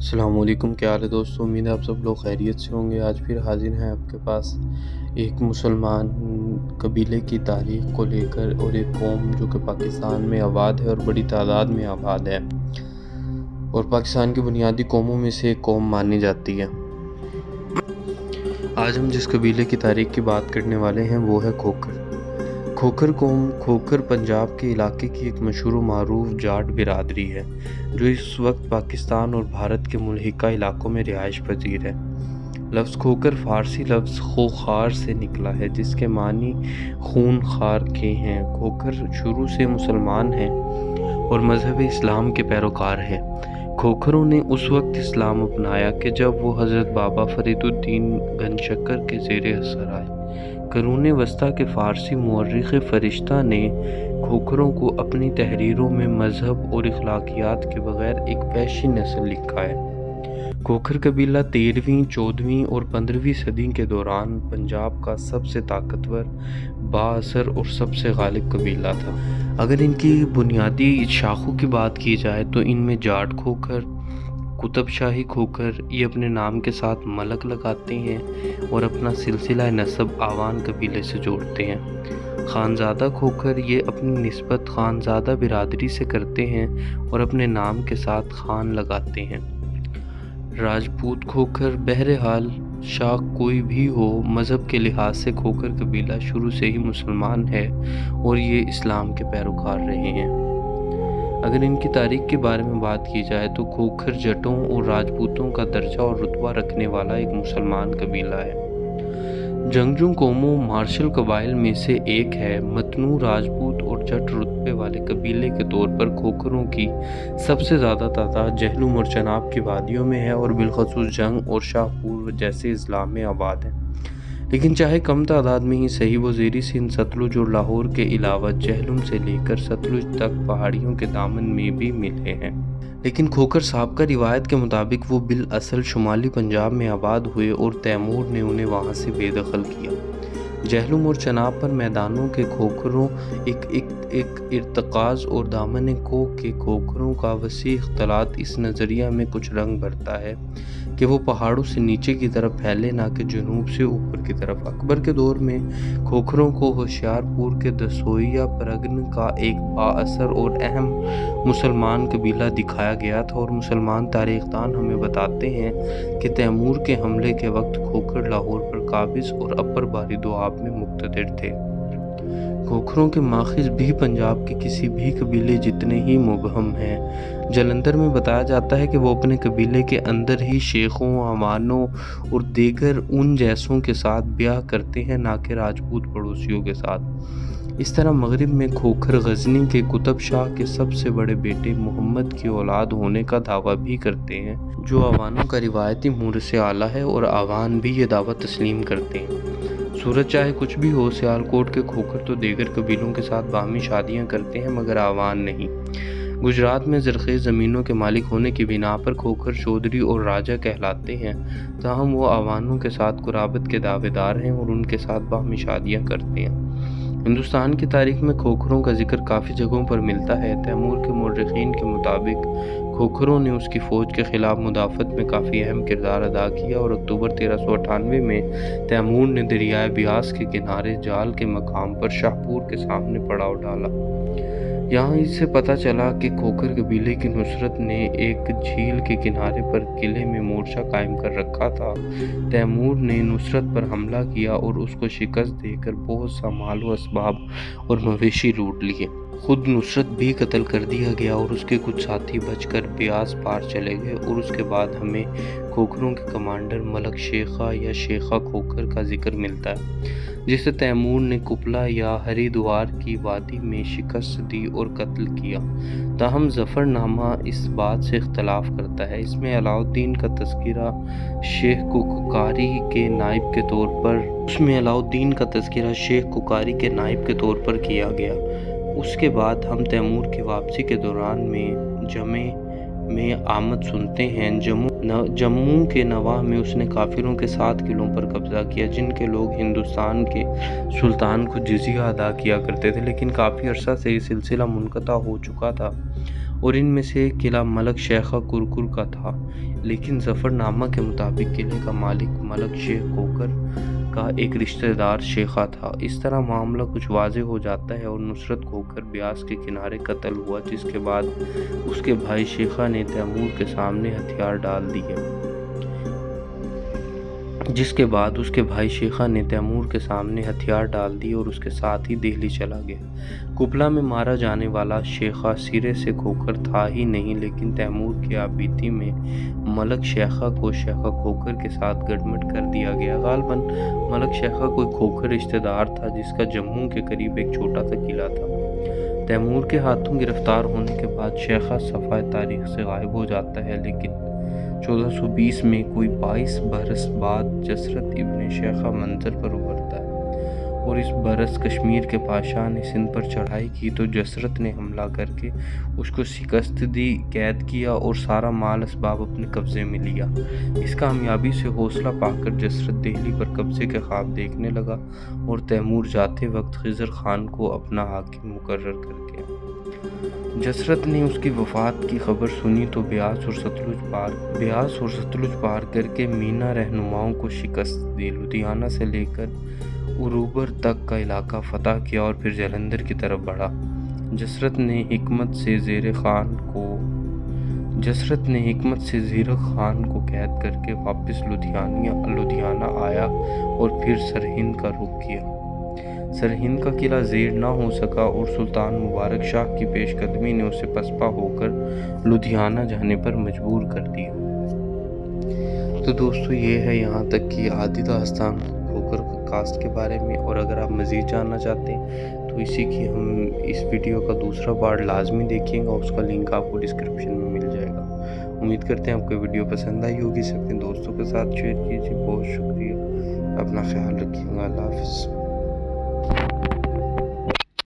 السلام علیکم، کیا حال ہے دوستو؟ امید ہے آپ سب لوگ خیریت سے ہوں گے۔ آج پھر حاضر ہیں آپ کے پاس ایک مسلمان قبیلے کی تاریخ کو لے کر، اور ایک قوم جو کہ پاکستان میں آباد ہے اور بڑی تعداد میں آباد ہے، اور پاکستان کی بنیادی قوموں میں سے ایک قوم مانی جاتی ہے۔ آج ہم جس قبیلے کی تاریخ کی بات کرنے والے ہیں وہ ہے کھوکھر۔ کھوکھر قوم کھوکھر پنجاب کے علاقے کی ایک مشہور و معروف جاٹ برادری ہے جو اس وقت پاکستان اور بھارت کے ملحقہ علاقوں میں رہائش پذیر ہے۔ لفظ کھوکھر فارسی لفظ خوخار سے نکلا ہے جس کے معنی خون خار کے ہیں۔ کھوکھر شروع سے مسلمان ہیں اور مذہب اسلام کے پیروکار ہیں۔ کھوکھروں نے اس وقت اسلام اپنایا کہ جب وہ حضرت بابا فرید الدین گنجشکر کے زیر اثر آئے۔ قرون وسطیٰ کے فارسی مورخ فرشتہ نے کھوکھروں کو اپنی تحریروں میں مذہب اور اخلاقیات کے بغیر ایک وحشی نسل لکھا ہے۔ کھوکھر قبیلہ 13ویں، 14ویں اور 15ویں صدی کے دوران پنجاب کا سب سے طاقتور، بااثر اور سب سے غالب قبیلہ تھا۔ اگر ان کی بنیادی شاخوں کی بات کی جائے تو ان میں جاٹ کھوکھر، قطب شاہی کھوکھر یہ اپنے نام کے ساتھ ملک لگاتے ہیں اور اپنا سلسلہ نسب آوان قبیلے سے جوڑتے ہیں۔ خانزادہ کھوکھر یہ اپنی نسبت خانزادہ برادری سے کرتے ہیں اور اپنے نام کے ساتھ خان لگاتے ہیں۔ راجپوت کھوکھر، بہرحال شاخ کوئی بھی ہو، مذہب کے لحاظ سے کھوکھر قبیلہ شروع سے ہی مسلمان ہے اور یہ اسلام کے پیروکار رہے ہیں۔ اگر ان کی تاریخ کے بارے میں بات کی جائے تو کھوکھر جٹوں اور راجپوتوں کا درجہ اور رتبہ رکھنے والا ایک مسلمان قبیلہ ہے۔ جنگجو قوموں مارشل قبائل میں سے ایک ہے۔ متنوع راجپوت اور جٹ رتبے والے قبیلے کے طور پر کھوکھروں کی سب سے زیادہ تعداد جہلم اور چناب کی وادیوں میں ہے اور بالخصوص جنگ اور شاہپور جیسے اضلاع میں آباد ہیں۔ لیکن چاہے کم تعداد میں ہی صحیح، وہ زیر سندھ، ستلج اور لاہور کے علاوہ جہلم سے لے کر ستلج تک پہاڑیوں کے دامن میں بھی ملے ہیں۔ لیکن کھوکھر سابقہ روایت کے مطابق وہ بالاصل شمالی پنجاب میں آباد ہوئے اور تیمور نے انہیں وہاں سے بے دخل کیا۔ جہلم اور چناب پر میدانوں کے کھوکھروں ایک ارتکاز اور دامن کوہ کے کھوکھروں کا وسیع اختلاط اس نظریہ میں کچھ رنگ بھرتا ہے کہ وہ پہاڑوں سے نیچے کی طرف پھیلے، نہ کہ جنوب سے اوپر کی طرف۔ اکبر کے دور میں کھوکھروں کو ہوشیار پور کے دسوئیہ پرگنہ کا ایک بااثر اور اہم مسلمان قبیلہ دکھایا گیا تھا، اور مسلمان تاریخ دان ہمیں بتاتے ہیں کہ تیمور کے حملے کے وقت کھوکھر لاہور پر قابض اور اپر باری دواب میں مقتدر تھے۔ کھوکھروں کے ماخذ بھی پنجاب کے کسی بھی قبیلے جتنے ہی مبہم ہیں۔ جلندھر میں بتایا جاتا ہے کہ وہ اپنے قبیلے کے اندر ہی شیخوں، عوانوں اور دیگر ان جیسوں کے ساتھ بیاہ کرتے ہیں، نہ کہ راجپوت پڑوسیوں کے ساتھ۔ اس طرح مغرب میں کھوکھر غزنی کے قطب شاہ کے سب سے بڑے بیٹے محمد کی اولاد ہونے کا دعویٰ بھی کرتے ہیں، جو عوانوں کا روایتی مورث اعلیٰ ہے، اور عوان بھی یہ دعویٰ تسلیم کرتے ہیں۔ صورت چاہے کچھ بھی ہو، سیالکوٹ کے کھوکھر تو دیگر قبیلوں کے ساتھ باہمی شادیاں کرتے ہیں مگر عوان نہیں۔ گجرات میں زرخیز زمینوں کے مالک ہونے کی بنا پر کھوکھر چودھری اور راجہ کہلاتے ہیں، تاہم وہ عوانوں کے ساتھ قرابت کے دعوے دار ہیں اور ان کے ساتھ باہمی شادیاں کرتے ہیں۔ ہندوستان کی تاریخ میں کھوکھروں کا ذکر کافی جگہوں پر ملتا ہے۔ تیمور کے مورخین کے مطابق کھوکھروں نے اس کی فوج کے خلاف مدافعت میں کافی اہم کردار ادا کیا، اور اکتوبر 1398 میں تیمور نے دریائے بیاس کے کنارے جال کے مقام پر شاہپور کے سامنے پڑاؤ ڈالا۔ یہاں اس سے پتہ چلا کہ کھوکھر قبیلے کی نصرت نے ایک جھیل کے کنارے پر قلعے میں مورچہ قائم کر رکھا تھا۔ تیمور نے نصرت پر حملہ کیا اور اس کو شکست دے کر بہت سا مال و اسباب اور مویشی لوٹ لیے۔ خود نصرت بھی قتل کر دیا گیا اور اس کے کچھ ساتھی بچ کر بیاس پار چلے گئے، اور اس کے بعد ہمیں کھوکھروں کے کمانڈر ملک شیخا یا شیخا کھوکھر کا ذکر ملتا ہے، جسے تیمور نے کپلا یا ہری دوار کی وادی میں شکست دی اور قتل کیا۔ تاہم ظفر نامہ اس بات سے اختلاف کرتا ہے۔ اس میں علاؤ الدین کا تذکرہ شیخ کوکاری کے نائب کے طور پر کیا گیا۔ اس کے بعد ہم تیمور کی واپسی کے دوران میں جمع میں آمد سنتے ہیں۔ جموں کے نواح میں اس نے کافروں کے 7 قلعوں پر قبضہ کیا، جن کے لوگ ہندوستان کے سلطان کو جزیہ ادا کیا کرتے تھے، لیکن کافی عرصہ سے یہ سلسلہ منقطع ہو چکا تھا اور ان میں سے ایک قلعہ ملک شیخہ کرکر کا تھا، لیکن ظفر نامہ کے مطابق قلعے کا مالک ملک شیخ کھوکھر کا ایک رشتہ دار شیخہ تھا۔ اس طرح معاملہ کچھ واضح ہو جاتا ہے اور نصرت کھوکھر بیاس کے کنارے قتل ہوا، جس کے بعد اس کے بھائی شیخہ نے تیمور کے سامنے ہتھیار ڈال دیے اور اس کے ساتھ ہی دہلی چلا گیا۔ کربلا میں مارا جانے والا شیخہ سرے سے کھوکھر تھا ہی نہیں، لیکن تیمور کی آبیتی میں ملک شیخہ کو شیخہ کھوکھر کے ساتھ گڈمٹ کر دیا گیا۔ غالباً ملک شیخہ کوئی کھوکھر رشتہ دار تھا جس کا جموں کے قریب ایک چھوٹا سا قلعہ تھا۔ تیمور کے ہاتھوں گرفتار ہونے کے بعد شیخہ صفحۂ تاریخ سے غائب ہو جاتا ہے، لیکن 1420 میں کوئی 22 برس بعد جسرت ابن شیخہ منظر پر ابھرتا ہے، اور اس برس کشمیر کے بادشاہ نے سندھ پر چڑھائی کی تو جسرت نے حملہ کر کے اس کو شکست دی، قید کیا اور سارا مال اسباب اپنے قبضے میں لیا۔ اس کامیابی سے حوصلہ پا کر جسرت دہلی پر قبضے کے خواب دیکھنے لگا اور تیمور جاتے وقت خضر خان کو اپنا حاکم مقرر کر گیا۔ جسرت نے اس کی وفات کی خبر سنی تو بیاس اور ستلج پار کر کے مینا رہنماؤں کو شکست دی، لدھیانہ سے لے کر عروبر تک کا علاقہ فتح کیا اور پھر جلندھر کی طرف بڑھا۔ جسرت نے حکمت سے زیرک خان کو قید کر کے واپس لدھیانہ آیا اور پھر سرہند کا رخ کیا۔ سرہند کا قلعہ زیر نہ ہو سکا اور سلطان مبارک شاہ کی پیش قدمی نے اسے پسپا ہو کر لدھیانہ جانے پر مجبور کر دیا۔ تو دوستو یہ ہے یہاں تک کی آدھی داستان کھوکھر کاسٹ کے بارے میں، اور اگر آپ مزید جاننا چاہتے ہیں تو اسی کی ہم اس ویڈیو کا دوسرا پارٹ لازمی دیکھیے گا، اس کا لنک آپ کو ڈسکرپشن میں مل جائے گا۔ امید کرتے ہیں آپ کو ویڈیو پسند آئی ہوگی، اپنے دوستوں کے ساتھ شیئر کیجیے۔ بہت شکریہ، اپنا خیال رکھیے گا، اللہ حافظ۔